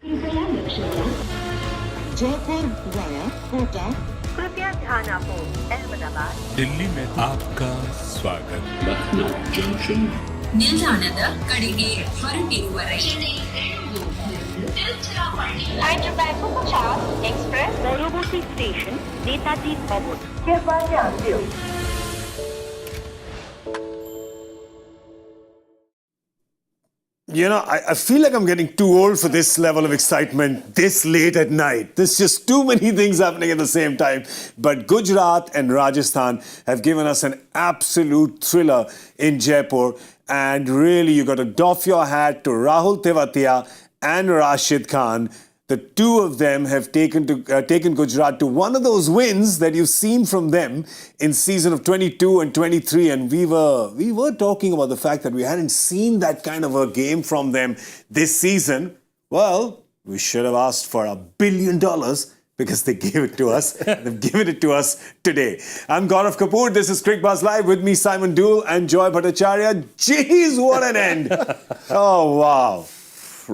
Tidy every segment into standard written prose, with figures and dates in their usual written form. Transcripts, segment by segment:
कृपया लक्ष द्या. जयपुर वाया कोटा. कृपया ध्यान आपो अहमदाबाद. दिल्ली में आपका स्वागत. ಲಕ್ನೋ ಜಂಕ್ಷನ್ ನಿಲ್ದಾಣದ ಕಡೆಗೆ ಹೊರಟಿರುವರೆ Hyderabad Express পরবর্তী স্টেশন নেতাজি ভবন. कृपया ध्यान दियो. You know, I feel like I'm getting too old for this level of excitement this late at night. There's just too many things happening at the same time. But Gujarat and Rajasthan have given us an absolute thriller in Jaipur. And really, you got to doff your hat to Rashid-Tewatia and Rashid Khan. The two of them have taken Gujarat to one of those wins that you've seen from them in season of 22 and 23. And we were talking about the fact that we hadn't seen that kind of a game from them this season. Well, we should have asked for $1 billion because they gave it to us. They've given it to us today. I'm Gaurav Kapur. This is Cricbuzz Live. With me, Simon Doull and Bhattacharjya. Jeez, what an end. Oh, wow.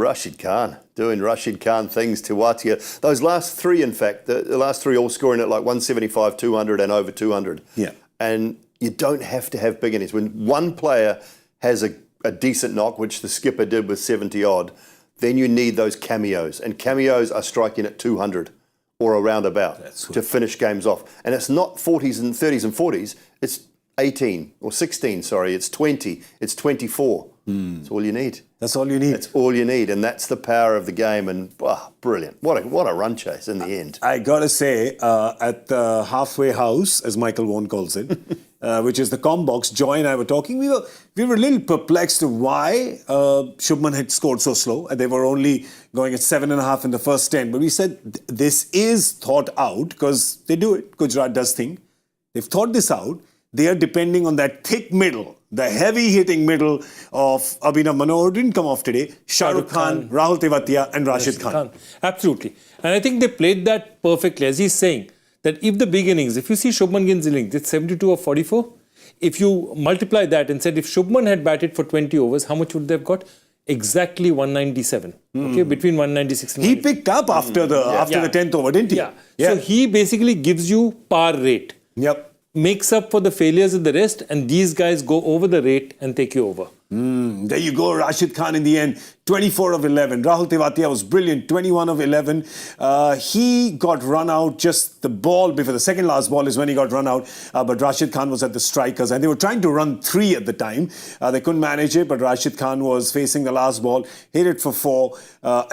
Rashid Khan, doing Rashid Khan things to Tewatia. Those last three, in fact, the last three all scoring at like 175, 200 and over 200. Yeah. And you don't have to have big innings. When one player has a decent knock, which the skipper did with 70 odd, then you need those cameos. And cameos are striking at 200 or around about to finish games off. And it's not 40s and 30s and 40s. It's 18 or 16, sorry. It's 20. It's 24. That's all you need. That's all you need. That's all you need, and that's the power of the game. And brilliant! What a run chase in the end. I gotta say, at the halfway house, as Michael Vaughan calls it, which is the com box, Joy and I were talking. We were a little perplexed to why Shubman had scored so slow. They were only going at 7.5 in the first 10. But we said this is thought out because they do it. Gujarat does think they've thought this out. They are depending on that thick middle, the heavy-hitting middle of Abhinav Manohar, didn't come off today, Shah Rukh Khan, Rashid-Tewatia and Rashid Khan. Absolutely. And I think they played that perfectly. As he's saying, that if the big innings, if you see Shubman Gill's innings, it's 72 or 44. If you multiply that and said if Shubman had batted for 20 overs, how much would they have got? Exactly 197. Okay, between 196 and 197. He picked up after the 10th over, didn't he? Yeah. So he basically gives you par rate. Yep. Makes up for the failures of the rest, and these guys go over the rate and take you over. There you go, Rashid Khan in the end, 24 of 11. Rashid-Tewatia was brilliant, 21 of 11. He got run out just the ball before. The second last ball is when he got run out. But Rashid Khan was at the strikers, and they were trying to run 3 at the time. They couldn't manage it, but Rashid Khan was facing the last ball, hit it for 4,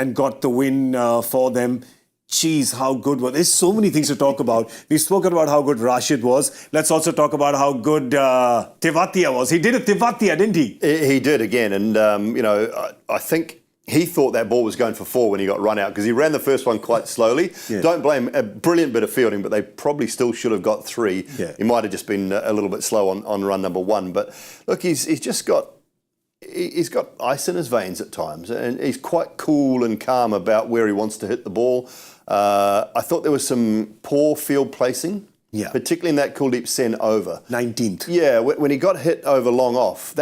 and got the win for them. Jeez, how good was... There's so many things to talk about. We've spoken about how good Rashid was. Let's also talk about how good Tewatia was. He did a Tewatia, didn't he? He did again, and I think he thought that ball was going for 4 when he got run out because he ran the first one quite slowly. Don't blame a brilliant bit of fielding, but they probably still should have got 3. He might have just been a little bit slow on run number 1. But look, he's just got... He's got ice in his veins at times, and he's quite cool and calm about where he wants to hit the ball. I thought there was some poor field placing, particularly in that Kuldeep Sen over. 19th. Yeah, when he got hit over long off,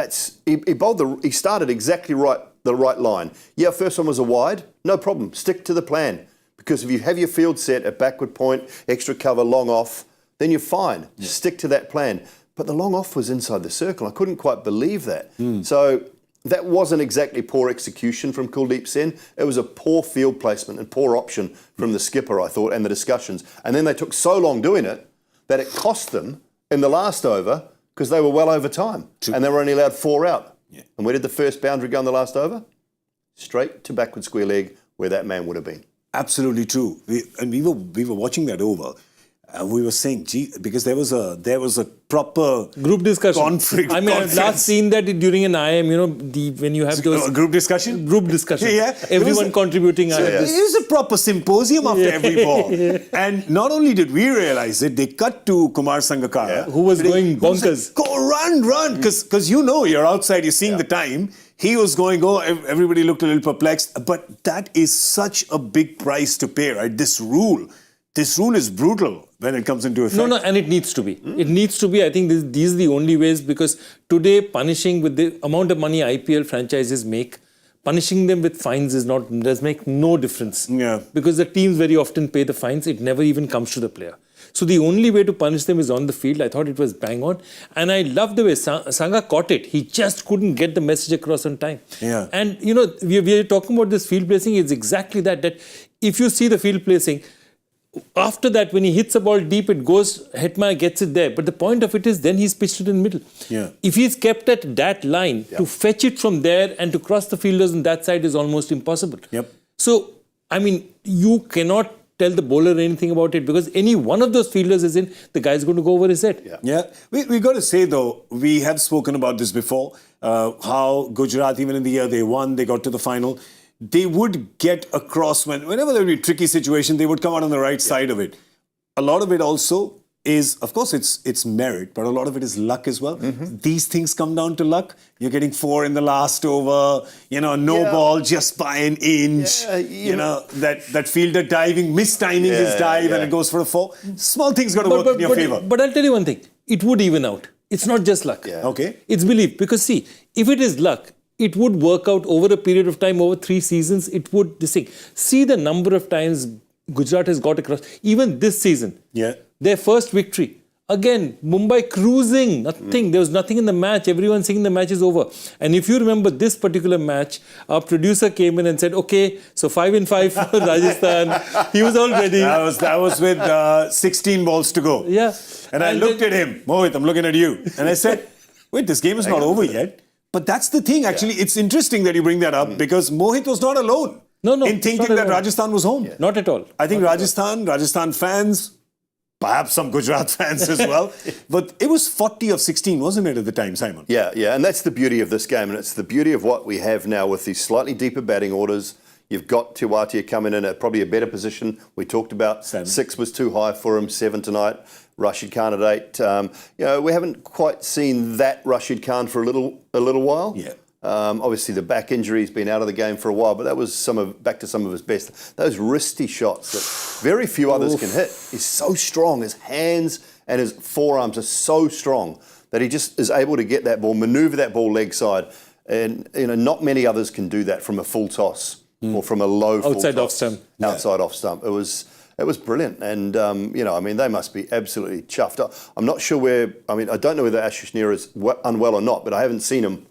he started exactly right, the right line. Yeah, first one was a wide, no problem, stick to the plan. Because if you have your field set at backward point, extra cover, long off, then you're fine. Just stick to that plan. But the long off was inside the circle. I couldn't quite believe that. So that wasn't exactly poor execution from Kuldeep Sen. It was a poor field placement and poor option from the skipper, I thought, and the discussions. And then they took so long doing it that it cost them in the last over because they were well over time. And they were only allowed 4 out. And where did the first boundary go in the last over? Straight to backward square leg where that man would have been. Absolutely true. We were watching that over. We were saying, gee, because there was a proper group discussion. Conflict. I mean, I've last seen that during an IM, when you have those... Group discussion? Group discussion. Everyone contributing. It was a proper symposium after every ball. And not only did we realize it, they cut to Kumar Sangakkara. Who was going bonkers. Go, run. Because you're outside, you're seeing the time. He was going, everybody looked a little perplexed. But that is such a big price to pay, right? This rule is brutal when it comes into effect. No, and it needs to be. It needs to be. I think these are the only ways because today punishing with the amount of money IPL franchises make, punishing them with fines does make no difference. Yeah. Because the teams very often pay the fines. It never even comes to the player. So the only way to punish them is on the field. I thought it was bang on. And I love the way Sangha caught it. He just couldn't get the message across on time. Yeah. And, you know, we are talking about this field placing. It's exactly that if you see the field placing, after that, when he hits a ball deep, it goes, Hetmaier gets it there. But the point of it is, then he's pitched it in the middle. Yeah. If he's kept at that line, to fetch it from there and to cross the fielders on that side is almost impossible. Yep. So, I mean, you cannot tell the bowler anything about it because any one of those fielders is in, the guy's going to go over his head. Yeah. We got to say, though, we have spoken about this before, how Gujarat, even in the year they won, they got to the final. They would get across whenever there would be a tricky situation, they would come out on the right side of it. A lot of it also is, of course, it's merit, but a lot of it is luck as well. These things come down to luck. You're getting 4 in the last over, no ball just by an inch. That fielder diving, mistiming his dive and it goes for a 4. Small things got to work in your favour. But I'll tell you one thing, it would even out. It's not just luck. Okay. It's belief. Because see, if it is luck, it would work out over a period of time, over 3 seasons, it would, see the number of times Gujarat has got across, even this season. Yeah. Their first victory. Again, Mumbai cruising, nothing. There was nothing in the match. Everyone saying the match is over. And if you remember this particular match, our producer came in and said, okay, so 5 in 5 for Rajasthan. He was all ready. That was with 16 balls to go. Yeah. And I looked at him, Mohit, I'm looking at you. And I said, wait, this game is not over yet. But that's the thing, actually. It's interesting that you bring that up because Mohit was not alone in thinking that Rajasthan was home. Not at all. I think Rajasthan fans, perhaps some Gujarat fans as well. But it was 40 of 16, wasn't it, at the time, Simon? Yeah. And that's the beauty of this game. And it's the beauty of what we have now with these slightly deeper batting orders. You've got Tewatia coming in at probably a better position. We talked about 6 was too high for him, 7 tonight. Rashid Khan at 8. We haven't quite seen that Rashid Khan for a little while. Yeah. Obviously, the back injury has been out of the game for a while, but that was back to some of his best. Those wristy shots that very few others can hit. He's so strong. His hands and his forearms are so strong that he just is able to get that ball, manoeuvre that ball leg side. And, not many others can do that from a full toss or from a low full outside toss. off stump. Outside off stump. It was brilliant. And, they must be absolutely chuffed up. I'm not sure I don't know whether Ashish Neer is unwell or not, but I haven't seen him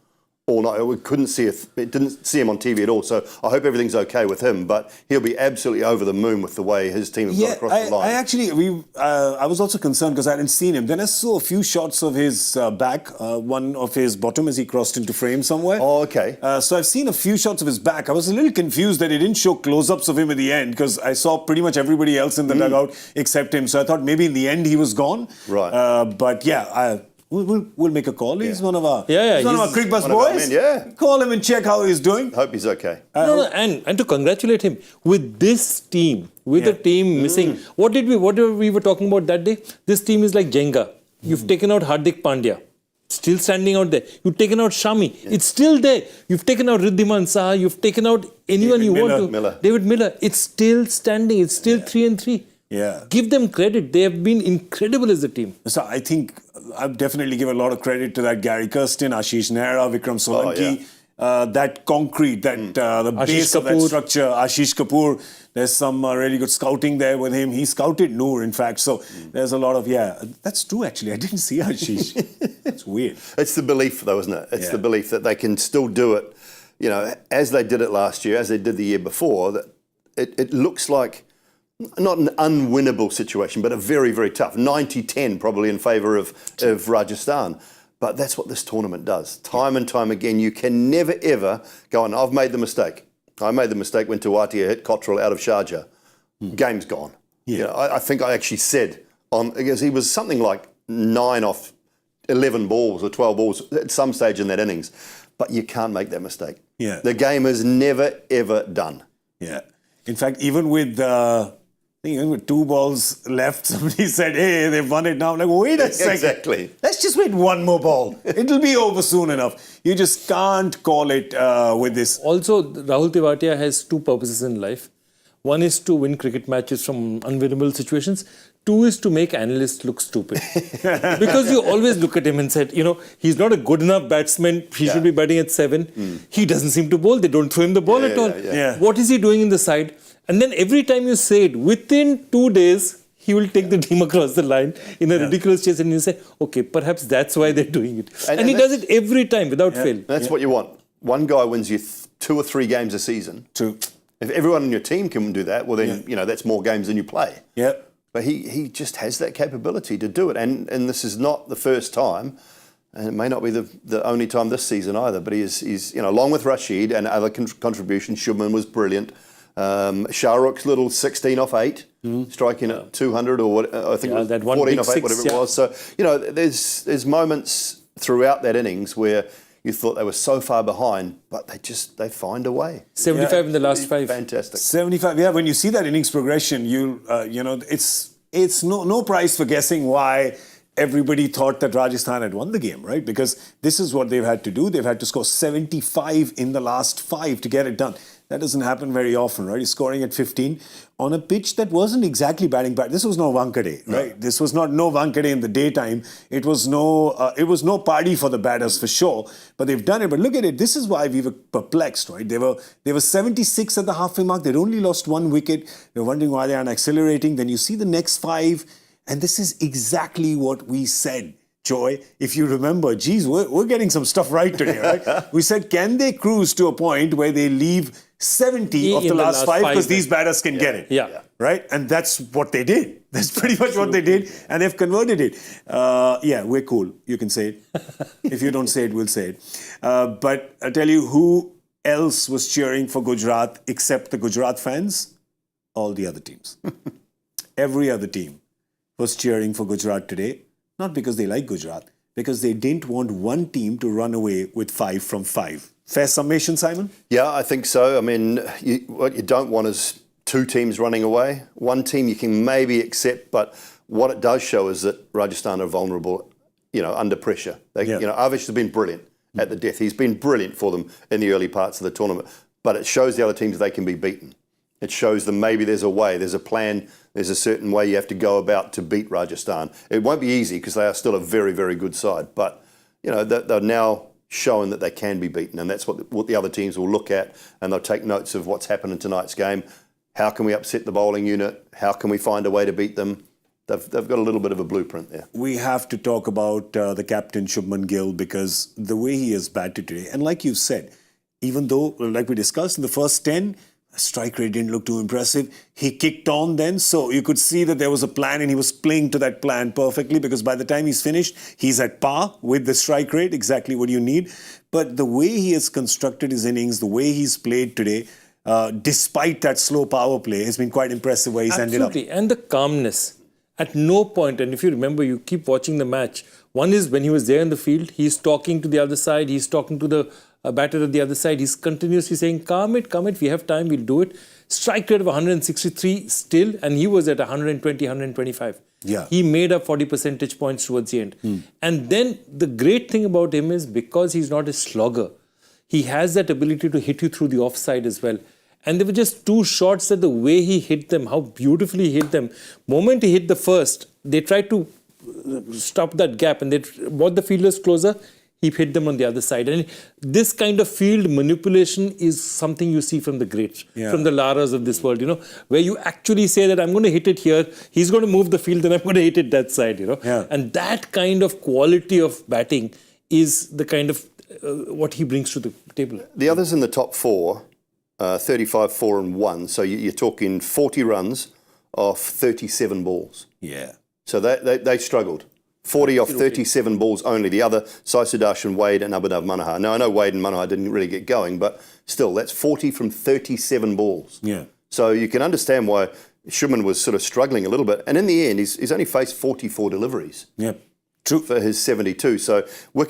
all night. We didn't see him on TV at all. So I hope everything's okay with him. But he'll be absolutely over the moon with the way his team have got across the line. I was also concerned because I hadn't seen him. Then I saw a few shots of his back, one of his bottom as he crossed into frame somewhere. Oh, okay. So I've seen a few shots of his back. I was a little confused that he didn't show close-ups of him at the end because I saw pretty much everybody else in the dugout except him. So I thought maybe in the end he was gone. Right. But yeah, We'll make a call. He's one of our he's one of our Cricbuzz boys. Call him and check how he's doing. Hope he's okay. And to congratulate him with this team, a team missing. What we were talking about that day? This team is like Jenga. You've taken out Hardik Pandya, still standing out there. You've taken out Shami, it's still there. You've taken out Riddhiman Saha. You've taken out anyone want to. David Miller. It's still standing. It's still 3 and 3. Yeah. Give them credit. They have been incredible as a team. So I think I've definitely give a lot of credit to that Gary Kirsten, Ashish Nehra, Vikram Solanki, that concrete, the base of that structure, Ashish Kapoor. There's some really good scouting there with him. He scouted Noor, in fact. So there's a lot of, that's true actually. I didn't see Ashish. It's weird. It's the belief though, isn't it? It's the belief that they can still do it, as they did it last year, as they did the year before, that it looks like not an unwinnable situation, but a very, very tough. 90-10 probably in favour of Rajasthan. But that's what this tournament does. Time and time again, you can never, ever go on, I've made the mistake. I made the mistake when Tewatia hit Cottrell out of Sharjah. Game's gone. Yeah. I think I actually said, because he was something like 9 off 11 balls or 12 balls at some stage in that innings. But you can't make that mistake. Yeah. The game is never, ever done. Yeah. In fact, even with 2 balls left, somebody said, hey, they've won it now. I'm like, wait a second. Exactly. Let's just wait one more ball. It'll be over soon enough. You just can't call it with this. Also, Rahul Tewatia has 2 purposes in life. One is to win cricket matches from unwinnable situations. Two is to make analysts look stupid. Because you always look at him and said, he's not a good enough batsman. He should be batting at 7. He doesn't seem to bowl. They don't throw him the ball at all. What is he doing in the side? And then every time you say it, within 2 days, he will take the team across the line in a ridiculous chase, and you say, okay, perhaps that's why they're doing it. And he does it every time without fail. That's what you want. One guy wins you 2 or 3 games a season. True. If everyone on your team can do that, well then, that's more games than you play. Yeah. But he just has that capability to do it. And this is not the first time, and it may not be the only time this season either, but he's along with Rashid and other contributions, Shubman was brilliant. Shah Rukh's little 16 off 8, striking at 200 or what, I think it was that 14 off 8, 6, whatever it was. So, there's moments throughout that innings where you thought they were so far behind, but they find a way. 75 in the last 5. Fantastic. 75. Yeah, when you see that innings progression, it's no prize for guessing why everybody thought that Rajasthan had won the game, right? Because this is what they've had to do. They've had to score 75 in the last 5 to get it done. That doesn't happen very often, right? He's scoring at 15 on a pitch that wasn't exactly batting back. This was no Wankhede, right? No. This was not no Wankhede in the daytime. It was no party for the batters for sure. But they've done it. But look at it. This is why we were perplexed, right? They were 76 at the halfway mark. They'd only lost 1 wicket. They're wondering why they aren't accelerating. Then you see the next 5, and this is exactly what we said. Joy, if you remember, geez, we're getting some stuff right today, right? We said, can they cruise to a point where they leave 70 of the last 5 because these batters can get it? Yeah. Right? And that's what they did. That's pretty much what they did. And they've converted it. We're cool. You can say it. If you don't say it, we'll say it. But I tell you, who else was cheering for Gujarat except the Gujarat fans? All the other teams. Every other team was cheering for Gujarat today. Not because they like Gujarat, because they didn't want one team to run away with 5 from 5. Fair summation, Simon? Yeah, I think so. I mean, what you don't want is 2 teams running away. One team you can maybe accept, but what it does show is that Rajasthan are vulnerable, under pressure. Avish has been brilliant at the death. He's been brilliant for them in the early parts of the tournament, but it shows the other teams they can be beaten. It shows them maybe there's a way, there's a plan, there's a certain way you have to go about to beat Rajasthan. It won't be easy because they are still a very, very good side. But, they're now showing that they can be beaten. And that's what the other teams will look at. And they'll take notes of what's happened in tonight's game. How can we upset the bowling unit? How can we find a way to beat them? They've got a little bit of a blueprint there. We have to talk about the captain, Shubman Gill, because the way he has batted today, and like you said, even though, like we discussed, in the first 10, strike rate didn't look too impressive. He kicked on then, so you could see that there was a plan and he was playing to that plan perfectly because by the time he's finished, he's at par with the strike rate, exactly what you need. But the way he has constructed his innings, the way he's played today, despite that slow power play, has been quite impressive where he's ended up. Absolutely, and the calmness. At no point, and if you remember, you keep watching the match. One is when he was there in the field, he's talking to the other side, he's talking to the batter at the other side. He's continuously saying, calm it, we have time, we'll do it. Strike rate of 163 still, and he was at 120, 125. Yeah. He made up 40 percentage points towards the end. And then the great thing about him is because he's not a slogger, he has that ability to hit you through the offside as well. And there were just 2 shots that the way he hit them, how beautifully he hit them. Moment he hit the first, they tried to stop that gap and they brought the fielders closer. He hit them on the other side. And this kind of field manipulation is something you see from the greats, from the Laras of this world, where you actually say that I'm going to hit it here, he's going to move the field, and I'm going to hit it that side, And that kind of quality of batting is the kind of what he brings to the table. The others in the top 4, 35, 4 and 1. So you're talking 40 runs off 37 balls. Yeah. So they struggled. 40 off 37 balls only. The other, Sai Sudarshan, Wade and Abhinav Manohar. Now, I know Wade and Manohar didn't really get going, but still, that's 40 from 37 balls. Yeah. So you can understand why Shubman was sort of struggling a little bit. And in the end, he's only faced 44 deliveries. Yeah. True. For his 72. So a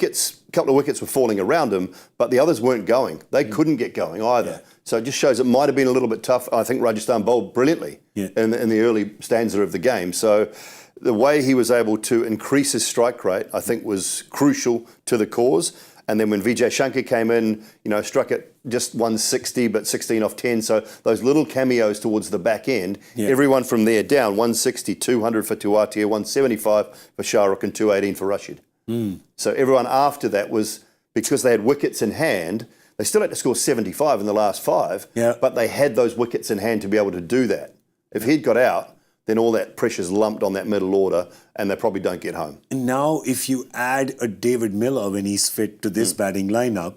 couple of wickets were falling around him, but the others weren't going. They couldn't get going either. Yeah. So it just shows it might have been a little bit tough. I think Rajasthan bowled brilliantly in the early stanza of the game. So the way he was able to increase his strike rate, I think, was crucial to the cause. And then when Vijay Shankar came in, struck it just 160, but 16 off 10. So those little cameos towards the back end, everyone from there down, 160, 200 for Tewatia, 175 for Shah Rukh and 218 for Rashid. So everyone after that was, because they had wickets in hand, they still had to score 75 in the last 5, but they had those wickets in hand to be able to do that. If he'd got out, then all that pressure's lumped on that middle order and they probably don't get home. And now if you add a David Miller when he's fit to this batting lineup,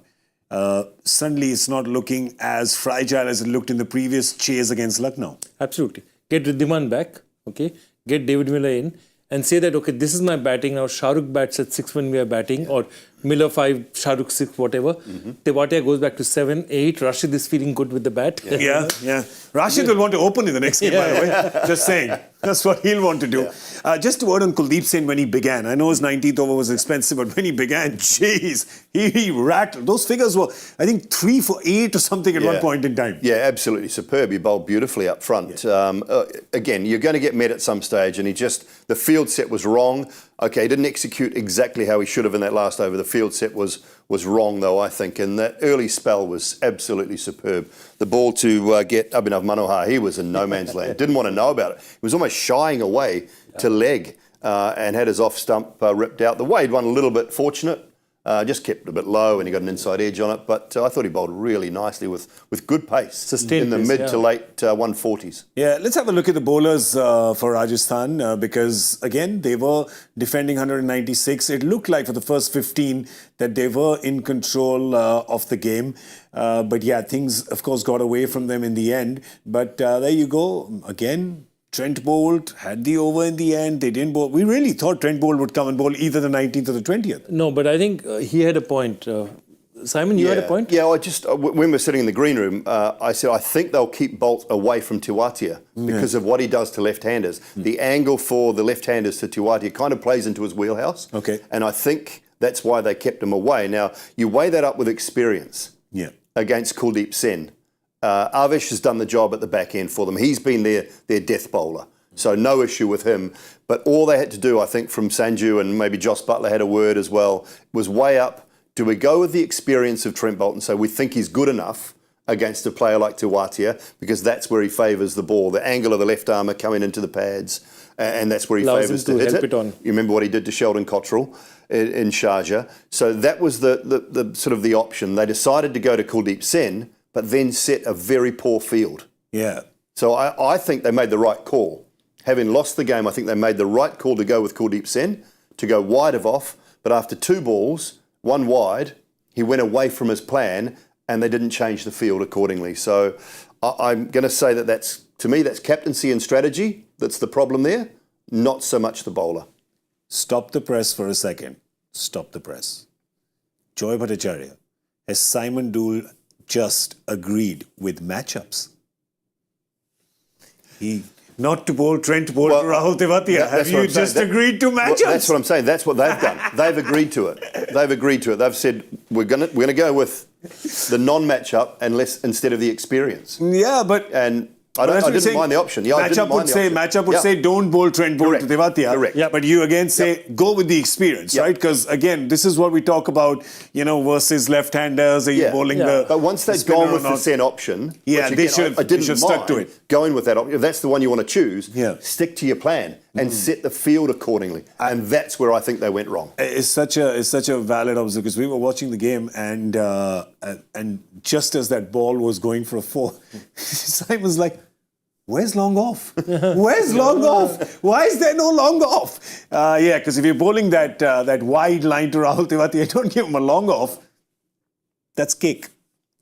suddenly it's not looking as fragile as it looked in the previous chase against Lucknow. Absolutely. Get Riddhiman back, okay? Get David Miller in and say that, okay, this is my batting now. Shah Rukh bats at 6 when we are batting, or Miller 5, Shah Rukh 6, whatever. Tewatia goes back to 7, 8. Rashid is feeling good with the bat. Yeah. Rashid will want to open in the next game, by the way. Just saying. That's what he'll want to do. Just a word on Kuldeep Singh when he began. I know his 19th over was expensive, but when he began, jeez, he rattled. Those figures were, I think, 3 for 8 or something at one point in time. Yeah, absolutely superb. He bowled beautifully up front. Again, you're going to get met at some stage, and the field set was wrong. Okay, he didn't execute exactly how he should have in that last over. The field set was wrong, though, I think, and that early spell was absolutely superb. The ball to get Abhinav Manohar, he was in no man's land. Didn't want to know about it. He was almost shying away to leg and had his off stump ripped out. The Wade one a little bit fortunate. Just kept it a bit low and he got an inside edge on it. But I thought he bowled really nicely with good pace. Sustained in the pace, mid to late 140s. Yeah, let's have a look at the bowlers for Rajasthan because, again, they were defending 196. It looked like for the first 15 that they were in control of the game. But yeah, things, of course, got away from them in the end. But there you go. Again, Trent bowled, had the over in the end. They didn't bowl. We really thought Trent Bolt would come and bowl either the 19th or the 20th. No, but I think he had a point. Simon, you had a point? Yeah, when we were sitting in the green room, I said, I think they'll keep Bolt away from Tewatia because of what he does to left-handers. The angle for the left-handers to Tewatia kind of plays into his wheelhouse. Okay. And I think that's why they kept him away. Now, you weigh that up with experience against Kuldeep Sen. Avish has done the job at the back end for them. He's been their death bowler. So no issue with him. But all they had to do, I think, from Sanju and maybe Joss Butler had a word as well, was weigh up, do we go with the experience of Trent Bolt and say we think he's good enough against a player like Tewatia because that's where he favours the ball, the angle of the left armour coming into the pads, and that's where he favours to hit it. You remember what he did to Sheldon Cottrell in Sharjah. So that was the sort of the option. They decided to go to Kuldeep Sen, but then set a very poor field. Yeah. So I think they made the right call. Having lost the game, I think they made the right call to go with Kuldeep Sen, to go wide of off, but after 2 balls, 1 wide, he went away from his plan and they didn't change the field accordingly. So I'm going to say to me, that's captaincy and strategy that's the problem there, not so much the bowler. Stop the press for a second. Stop the press. Joy Bhattacharya, has Simon Doull just agreed with matchups? Not to bowl Trent Bolt to Rahul Tewatia. Have you just agreed to matchups? Well, that's what I'm saying. That's what they've done. They've agreed to it. They've said we're gonna go with the non-matchup instead of the experience. Yeah, but I didn't mind the option. Yeah, matchup would say don't bowl Trent Bolt to Tewatia. Correct. Yeah, but you again say go with the experience, right? Because again, this is what we talk about, versus left-handers. Are you bowling the? But once they've gone with the Sen option, they should have stuck to it. Going with that option, if that's the one you want to choose, stick to your plan and set the field accordingly. And that's where I think they went wrong. It's such a valid observation because we were watching the game and just as that ball was going for a 4, Simon's like, where's long off? Where's long off? Why is there no long off? Because if you're bowling that wide line to Rahul Tewatia, don't give him a long off. That's cake.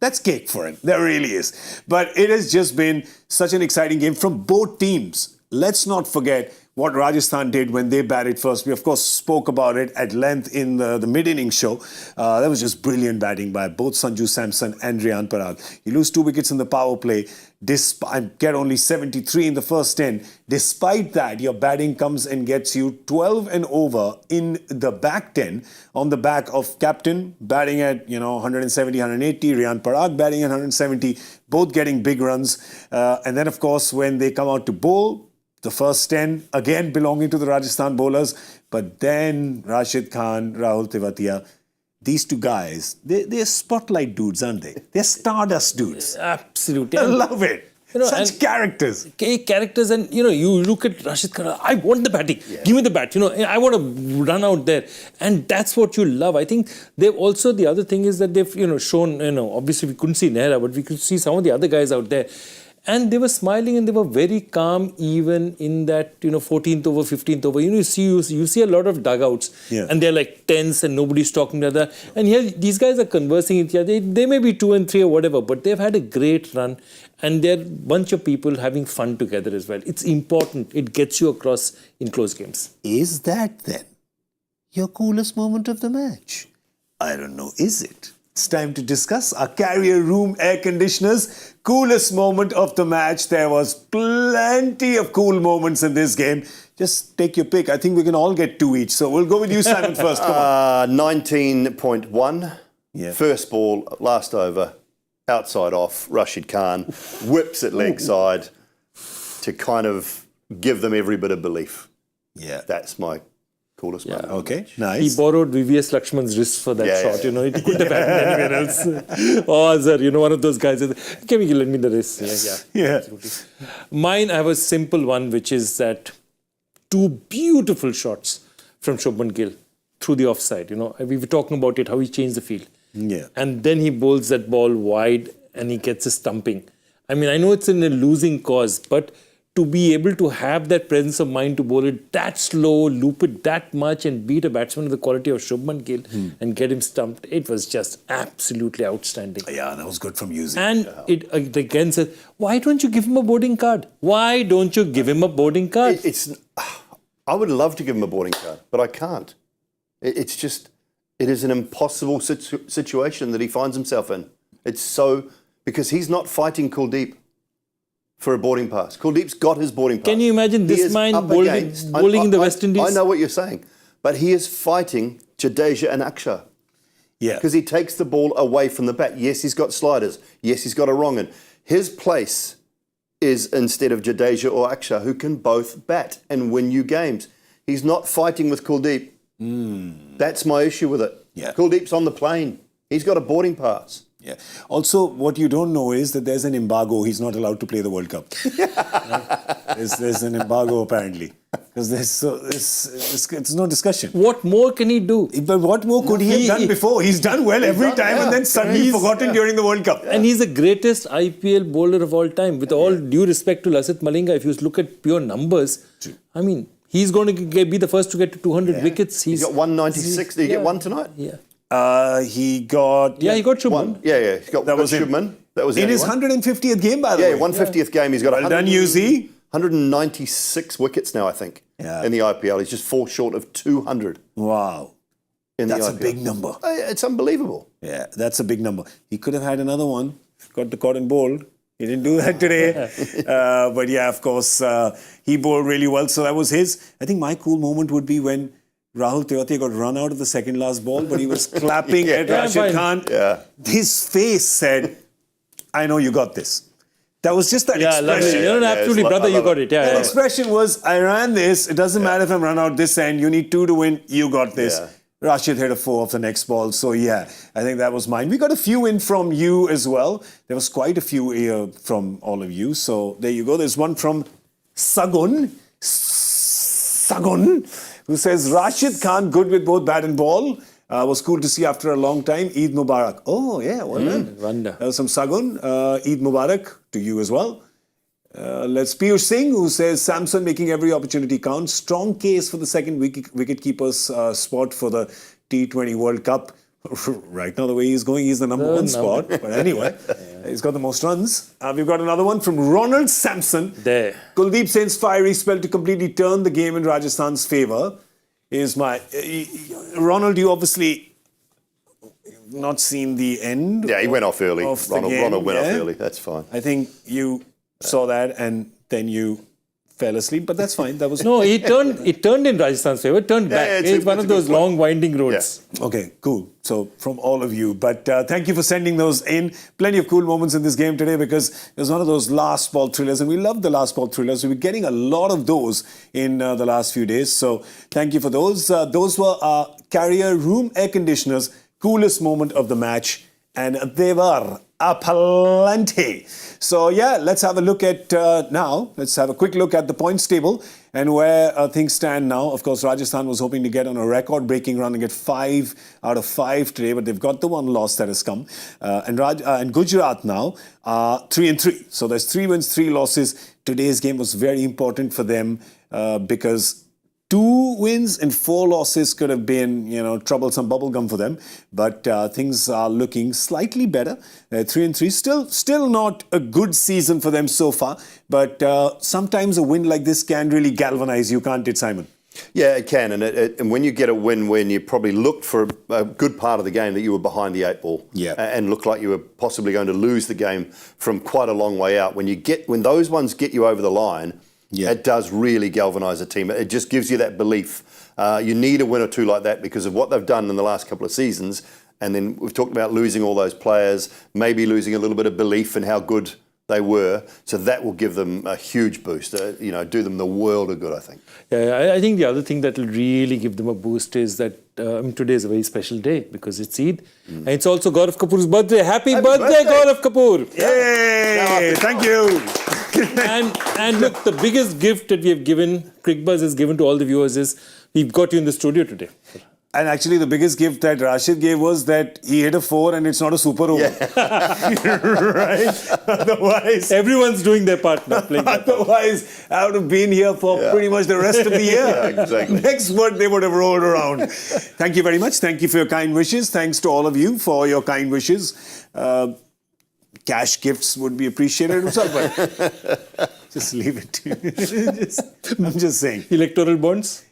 That's cake for him. There really is. But it has just been such an exciting game from both teams. Let's not forget what Rajasthan did when they batted first. We, of course, spoke about it at length in the mid-innings show. That was just brilliant batting by both Sanju, Samson and Riyan Parag. You lose 2 wickets in the power play and get only 73 in the first 10. Despite that, your batting comes and gets you 12 and over in the back 10 on the back of captain batting at 170, 180, Riyan Parag batting at 170, both getting big runs. And then, of course, when they come out to bowl, the first 10, again belonging to the Rajasthan bowlers. But then Rashid Khan, Rahul Tewatia, these two guys, they're spotlight dudes, aren't they? They're stardust dudes. Absolutely. I love it. You know, Such and- characters. Characters, and you look at Rashid Khan. I want the batting. Give me the bat. I want to run out there, and that's what you love. I think they've also, the other thing is that they've shown. Obviously we couldn't see Nehra, but we could see some of the other guys out there, and they were smiling and they were very calm even in that 14th over, 15th over. You see a lot of dugouts, and they're like tense and nobody's talking to the other. And here these guys are conversing with each other. They may be 2 and 3 or whatever, but they've had a great run. And they're a bunch of people having fun together as well. It's important. It gets you across in close games. Is that then your coolest moment of the match? I don't know. Is it? It's time to discuss our carrier room air conditioners. Coolest moment of the match. There was plenty of cool moments in this game. Just take your pick. I think we can all get 2 each. So we'll go with you, Simon, first. Come on. 19.1. Yeah. First ball, last over. Outside off, Rashid Khan whips it leg side to kind of give them every bit of belief. Yeah. That's my coolest moment. Okay, He nice. borrowed VVS Lakshman's wrist for that Yeah, shot. It couldn't have happened anywhere else. Oh, sir, one of those guys. Can you lend me the wrist? Yeah. Mine, I have a simple one, which is that 2 beautiful shots from Shubman Gill through the offside. We were talking about it, how he changed the field. Yeah. And then he bowls that ball wide and he gets a stumping. I mean, I know it's in a losing cause, but to be able to have that presence of mind to bowl it that slow, loop it that much and beat a batsman of the quality of Shubman Gill and get him stumped, it was just absolutely outstanding. Yeah, that was good from you. And it again says, why don't you give him a boarding card? Why don't you give him a boarding card? I would love to give him a boarding card, but I can't. It's just... It is an impossible situation that he finds himself in. It's so... Because he's not fighting Kuldeep for a boarding pass. Kuldeep's got his boarding pass. Can you imagine He this is man up bowling against- in the West Indies? I know what you're saying. But he is fighting Jadeja and Akshar. Yeah. Because he takes the ball away from the bat. Yes, he's got sliders. Yes, he's got a wrong un. His place is instead of Jadeja or Akshar, who can both bat and win you games. He's not fighting with Kuldeep. That's my issue with it. Yeah. Kuldeep's on the plane. He's got a boarding pass. Yeah. Also, what you don't know is that there's an embargo. He's not allowed to play the World Cup. There's an embargo apparently. Because it's no discussion. What more can he do? But what more could he have done before? He's done well every done, time and then suddenly forgotten during the World Cup. And he's the greatest IPL bowler of all time. With all due respect to Lasith Malinga, if you look at pure numbers, I mean, he's going to be the first to get to 200 wickets. He's got 196. Did he get one tonight? Yeah. He got... Yeah, he got Shubman. One. Yeah. He's got That was him. Shubman. That was In the his only one. 150th game, by the Yeah, way. 150th game. He's got Well done, UZ. 196 wickets now, I think, in the IPL. He's just 4 short of 200 Wow. in the IPL. That's a big number. It's unbelievable. Yeah, that's a big number. He could have had another one. Got the cotton bowled. He didn't do that today. But yeah, of course, he bowled really well. So that was his. I think my cool moment would be when Rashid-Tewatia got run out of the second last ball, but he was clapping at Rashid Khan. Yeah. His face said, I know you got this. That was just that Yeah, lovely. expression. Absolutely, brother, you got it. Yeah, That yeah. expression was, I ran this. It doesn't matter if I'm run out this end. You need 2 to win. You got this. Yeah. Rashid hit a 4 off the next ball. So yeah, I think that was mine. We got a few in from you as well. There was quite a few here from all of you. So there you go. There's one from Sagun, who says, Rashid Khan good with both bat and ball. Was cool to see after a long time. Eid Mubarak. Oh, yeah, well done. Wonder. That was from Sagun. Eid Mubarak to you as well. Let's Piyush Singh, who says, Samson making every opportunity count. Strong case for the second wicket-keeper's spot for the T20 World Cup. Right now, the way he's going, he's the number 1 spot. But anyway, he's got the most runs. We've got another one from Ronald Samson. There. Kuldeep Singh's fiery spell to completely turn the game in Rajasthan's favour is my... Ronald, you obviously not seen the end. Yeah, he went off early. Of the Ronald game, went off yeah. early. That's fine. I think you saw that and then you fell asleep, but that's fine. That was... No, it turned in Rajasthan's favour, turned back. It's one of those long winding roads. Okay, cool. So from all of you. But thank you for sending those in. Plenty of cool moments in this game today because it was one of those last ball thrillers and we love the last ball thrillers. We've been getting a lot of those in the last few days. So thank you for those. Those were our carrier room air conditioners. coolest moment of the match, and they were aplenty. So yeah, let's have a look at now. Let's have a quick look at the points table and where things stand now. Of course, Rajasthan was hoping to get on a record-breaking run and get 5 out of 5 today, but they've got the one loss that has come. And Gujarat now 3-3. So there's 3 wins, 3 losses. Today's game was very important for them because 2 wins and 4 losses could have been, troublesome bubblegum for them. But things are looking slightly better. 3-3, still not a good season for them so far. But sometimes a win like this can really galvanize you, can't it, Simon? Yeah, it can. And when you get a win when you probably looked for a good part of the game that you were behind the 8 ball, and looked like you were possibly going to lose the game from quite a long way out. When those ones get you over the line, it does really galvanise a team. It just gives you that belief. You need a win or 2 like that because of what they've done in the last couple of seasons. And then we've talked about losing all those players, maybe losing a little bit of belief in how good they were. So that will give them a huge boost, do them the world of good, I think. Yeah, I think the other thing that will really give them a boost is that today is a very special day because it's Eid. And it's also Gaurav Kapur's birthday. Happy birthday, Gaurav Kapur! Yay! Thank you! and look, the biggest gift that we have given, Cricbuzz has given to all the viewers is we've got you in the studio today. And actually, the biggest gift that Rashid gave was that he hit a 4 and it's not a super over. Right? Otherwise, everyone's doing their part now. Otherwise, I would have been here for pretty much the rest of the year. Exactly. Next word, they would have rolled around. Thank you very much. Thank you for your kind wishes. Thanks to all of you for your kind wishes. Cash gifts would be appreciated as well, but just leave it to you. I'm just saying. Electoral bonds?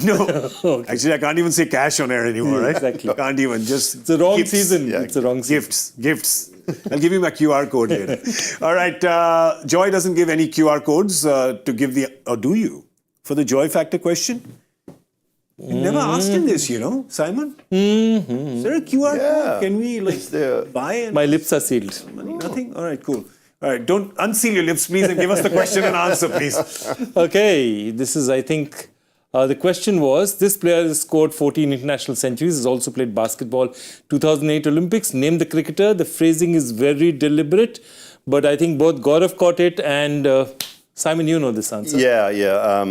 No. Okay. Actually, I can't even say cash on air anymore, right? Exactly. Can't even. Just it's the wrong gifts. season. Yeah. It's the wrong season. Gifts. I'll give you my QR code later. All right. Joy doesn't give any QR codes to give the... Or do you? For the Joy Factor question? You never asked him this, Simon? Is there a QR code? Can we buy it? My lips are sealed. Nothing? All right, cool. All right, don't unseal your lips, please, and give us the question and answer, please. Okay, this is, I think... the question was, this player has scored 14 international centuries, has also played basketball, 2008 Olympics, named the cricketer. The phrasing is very deliberate, but I think both Gaurav caught it and Simon, you know this answer. Yeah.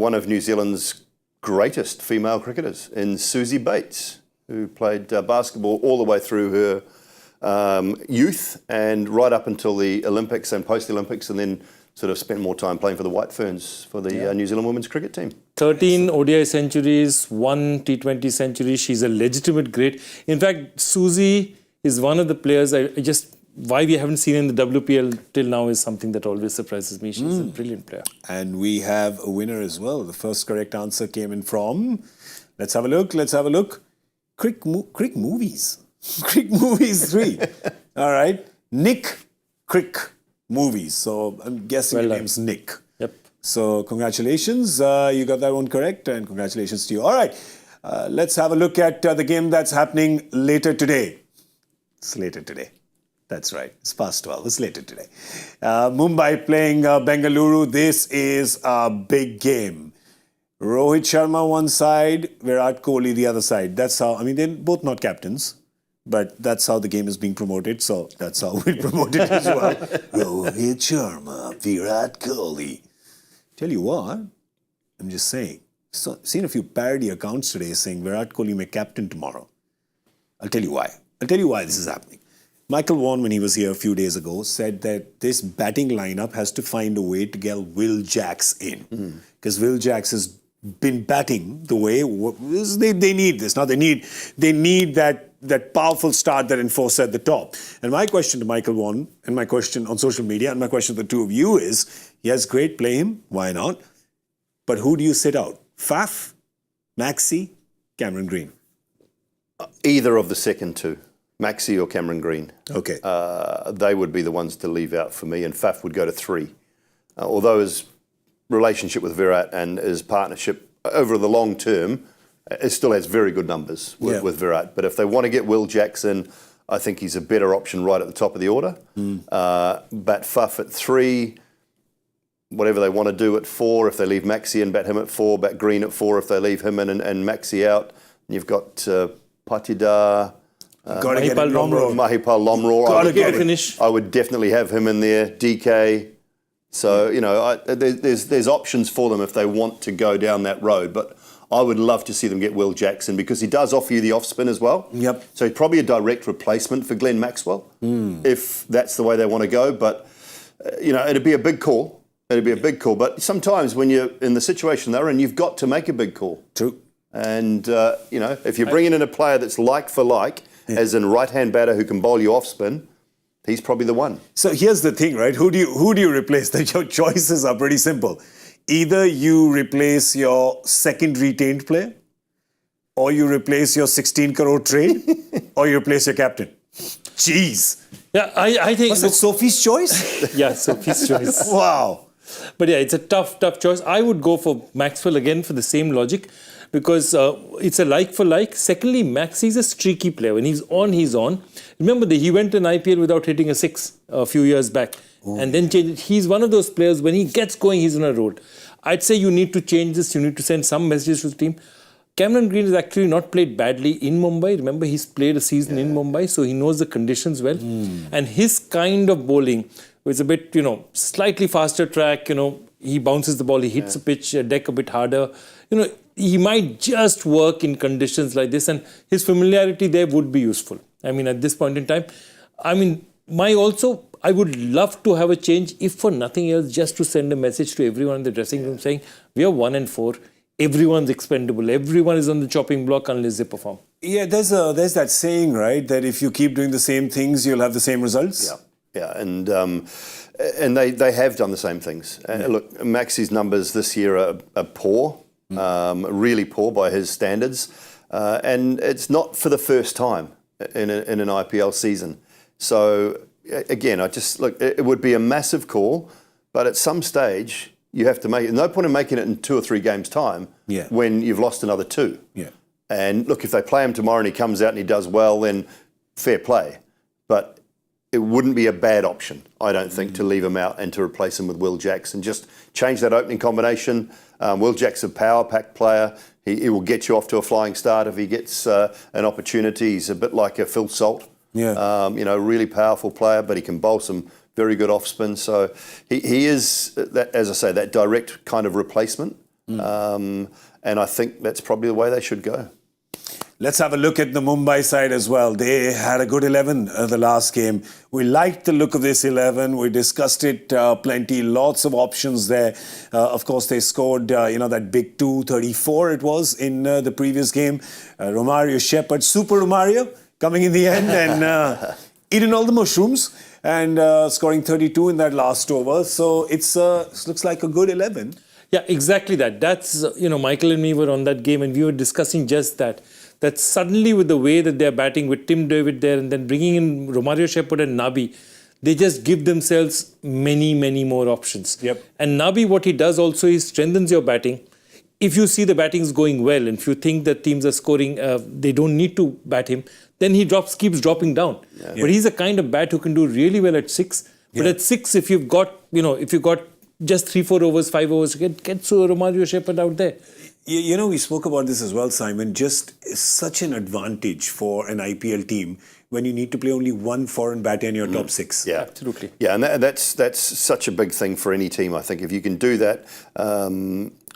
One of New Zealand's greatest female cricketers in Susie Bates, who played basketball all the way through her youth and right up until the Olympics and post-Olympics, and then sort of spent more time playing for the White Ferns for the New Zealand women's cricket team. 13 ODI centuries, 1 T20 century. She's a legitimate great. In fact, Susie is one of the players why we haven't seen in the WPL till now is something that always surprises me. She's a brilliant player. And we have a winner as well. The first correct answer came in from, let's have a look. Crick Movies. Crick Movies 3. All right. Nick Crick Movies. So I'm guessing your name's Nick. Yep. So congratulations. You got that one correct, and congratulations to you. All right. Let's have a look at the game that's happening later today. It's later today. That's right. It's past 12. It's later today. Mumbai playing Bengaluru. This is a big game. Rohit Sharma one side, Virat Kohli the other side. That's how, they're both not captains, but that's how the game is being promoted. So that's how we promote it as well. Rohit Sharma, Virat Kohli. Tell you what, I'm just saying. So, seen a few parody accounts today saying Virat Kohli may captain tomorrow. I'll tell you why. I'll tell you why this is happening. Michael Vaughan, when he was here a few days ago, said that this batting lineup has to find a way to get Will Jacks in. Because Will Jacks has been batting the way they need this. Now they need that powerful start that enforcer at the top. And my question to Michael Vaughan, and my question on social media, and my question to the two of you is, yes, great, play him, why not? But who do you sit out? Faf, Maxi, Cameron Green? Either of the second two. Maxi or Cameron Green. Okay. They would be the ones to leave out for me, and Faf would go to 3. Although his relationship with Virat and his partnership over the long term, it still has very good numbers with Virat. But if they want to get Will Jackson, I think he's a better option right at the top of the order. Bat Faf at 3, whatever they want to do at 4. If they leave Maxi and bat him at 4, bat Green at 4 if they leave him in and Maxi out. And you've got Patidar, Got to get Mahipal Lomro. Mahipal Lomro. Gotta get it. Finish. I would definitely have him in there. DK. So, you know, there's options for them if they want to go down that road. But I would love to see them get Will Jackson because he does offer you the off spin as well. Yep. So he's probably a direct replacement for Glenn Maxwell if that's the way they want to go. But, you know, it'd be a big call. It'd be a big call. But sometimes when you're in the situation they're in, you've got to make a big call. True. And, you know, if you're bringing in a player that's like for like, as in right-hand batter who can bowl you off spin, he's probably the one. So here's the thing, right? Who do you replace? Your choices are pretty simple. Either you replace your second retained player, or you replace your 16 crore trade, or you replace your captain. Jeez. Yeah, I think... Was it Sophie's choice? Yeah, Sophie's choice. Wow. But yeah, it's a tough choice. I would go for Maxwell again for the same logic because it's a like for like. Secondly, Max is a streaky player. When he's on, he's on. Remember, he went in IPL without hitting a six a few years back and then changed it. He's one of those players, when he gets going, he's on a road. I'd say you need to change this. You need to send some messages to the team. Cameron Green has actually not played badly in Mumbai. Remember, he's played a season in Mumbai, so he knows the conditions well. And his kind of bowling, it's a bit, you know, slightly faster track, you know, he bounces the ball, he hits the pitch deck a bit harder. You know, he might just work in conditions like this, and his familiarity there would be useful. I mean, at this point in time, I mean, I would love to have a change, if for nothing else, just to send a message to everyone in the dressing room saying, we are 1 and 4. Everyone's expendable. Everyone is on the chopping block unless they perform. Yeah, there's that saying, right, that if you keep doing the same things, you'll have the same results. Yeah, and they have done the same things. Look, Maxi's numbers this year are poor, really poor by his standards, and it's not for the first time in an IPL season. So again, it would be a massive call, but at some stage you have to make it. No point in making it in 2 or 3 games' time when you've lost another 2. Yeah. And look, if they play him tomorrow and he comes out and he does well, then fair play. But it wouldn't be a bad option, I don't think, to leave him out and to replace him with Will Jackson. Just change that opening combination. Will Jackson's a power-packed player. He will get you off to a flying start if he gets an opportunity. He's a bit like a Phil Salt. Yeah. You know, really powerful player, but he can bowl some very good off-spin. So he is, as I say, that direct kind of replacement. And I think that's probably the way they should go. Let's have a look at the Mumbai side as well. They had a good 11 the last game. We liked the look of this 11. We discussed it plenty. Lots of options there. Of course, they scored, that big 234 it was in the previous game. Romario Shepherd, Super Romario, coming in the end and eating all the mushrooms and scoring 32 in that last over. So it looks like a good 11. Yeah, exactly that. That's, Michael and me were on that game and we were discussing just that. That suddenly with the way that they're batting with Tim David there and then bringing in Romario Shepherd and Nabi, they just give themselves many, many more options. Yep. And Nabi, what he does also is strengthens your batting. If you see the batting is going well and if you think that teams are scoring, they don't need to bat him, then he keeps dropping down. Yeah. But he's a kind of bat who can do really well at 6. But at 6, if you've got, just 3-4 overs, 5 overs, get Romario Shepherd out there. We spoke about this as well, Simon. Just such an advantage for an IPL team when you need to play only one foreign batter in your top 6. Yeah, absolutely. Yeah, and that's such a big thing for any team, I think. If you can do that,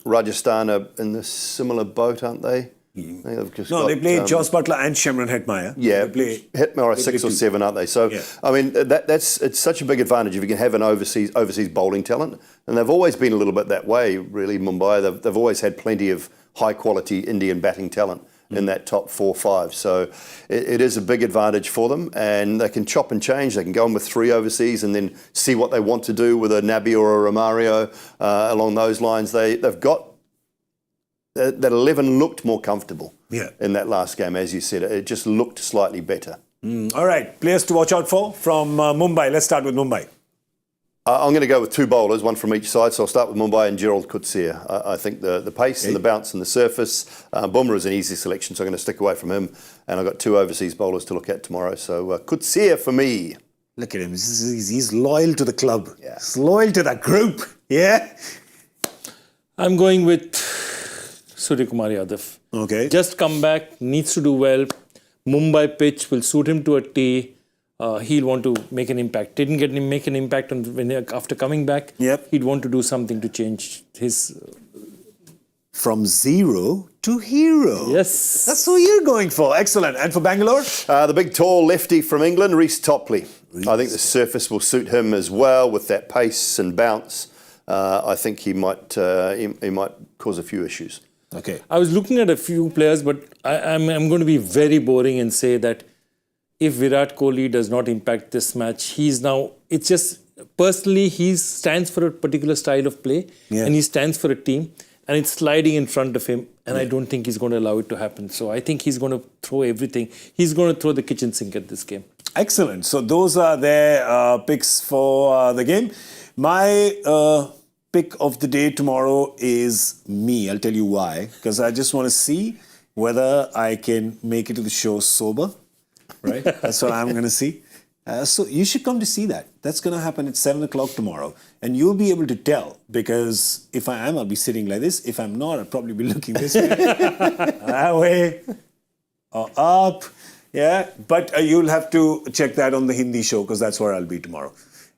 Rajasthan are in the similar boat, aren't they? They play Jos Buttler and Shimron Hetmeyer. Yeah, Hetmeyer are 6 or 7, aren't they? So, I mean, it's such a big advantage if you can have an overseas bowling talent. And they've always been a little bit that way, really, Mumbai. They've always had plenty of high-quality Indian batting talent in that top 4 or 5. So it is a big advantage for them. And they can chop and change. They can go in with 3 overseas and then see what they want to do with a Nabi or a Romario along those lines. They've got... That 11 looked more comfortable in that last game, as you said. It just looked slightly better. All right, players to watch out for from Mumbai. Let's start with Mumbai. I'm going to go with 2 bowlers, one from each side. So I'll start with Mumbai and Gerald Coetzee. I think the pace and the bounce and the surface. Bumrah is an easy selection, so I'm going to stick away from him. And I've got 2 overseas bowlers to look at tomorrow. So Coetzee for me. Look at him. He's loyal to the club. Yeah. He's loyal to that group. Yeah. I'm going with Suryakumar Yadav. Okay. Just come back, needs to do well. Mumbai pitch will suit him to a T. He'll want to make an impact. Didn't get him make an impact after coming back. Yep. He'd want to do something to change his. From zero to hero. Yes. That's what you're going for. Excellent. And for Bangalore? The big tall lefty from England, Reece Topley. I think the surface will suit him as well with that pace and bounce. I think he might cause a few issues. Okay. I was looking at a few players, but I'm going to be very boring and say that if Virat Kohli does not impact this match, it's just, personally, he stands for a particular style of play and he stands for a team and it's sliding in front of him and I don't think he's going to allow it to happen. So I think he's going to throw everything. He's going to throw the kitchen sink at this game. Excellent. So those are their picks for the game. My pick of the day tomorrow is me. I'll tell you why. Because I just want to see whether I can make it to the show sober. Right? That's what I'm going to see. So you should come to see that. That's going to happen at 7 o'clock tomorrow. And you'll be able to tell, because if I am, I'll be sitting like this. If I'm not, I'll probably be looking this way. That way. Or up. Yeah. But you'll have to check that on the Hindi show, because that's where I'll be tomorrow.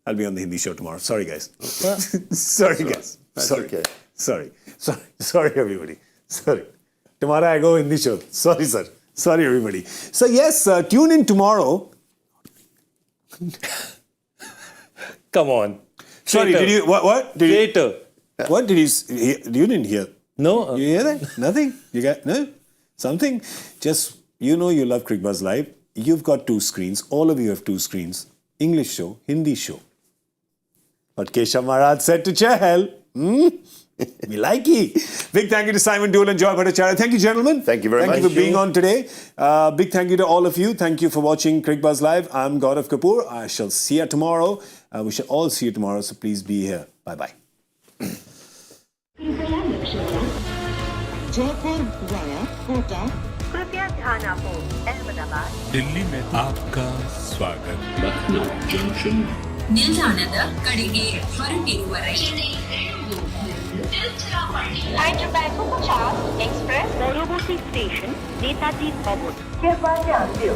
I'll be on the Hindi show tomorrow. Sorry, guys. Sorry, guys. That's Sorry. okay. Sorry, everybody. Sorry. Tomorrow I go Hindi show. Sorry, sir. Sorry, everybody. So, yes, tune in tomorrow. Come on. Sorry, Traitor. did you... What? Did you, Traitor. what did you... You didn't hear. No. You hear that? Nothing? You got... No? Something? Just... You know you love Cricbuzz Live. You've got 2 screens. All of you have 2 screens. English show, Hindi show. What Keshav Maharaj said to Chahal. We like it. Big thank you to Simon Doull and Joy Bhattacharjya. Thank you, gentlemen. Thank you very much. Thank you for being on today. Big thank you to all of you. Thank you for watching Cricbuzz Live. I'm Gaurav Kapur. I shall see you tomorrow. We shall all see you tomorrow, so please be here. Bye-bye. कृपया लक्ष्य करें। Jaipur via Kota कृपया ध्यान आपो अहमदाबाद दिल्ली में आपका स्वागत ನಿಲ್ದಾಣದ ಕಡೆಗೆ ಹೊರಟಿರುವ ರೈಲು Hyderabad 50 Express পরবর্তী স্টেশন নেতাজি ভবন। कृपया ध्यान दो।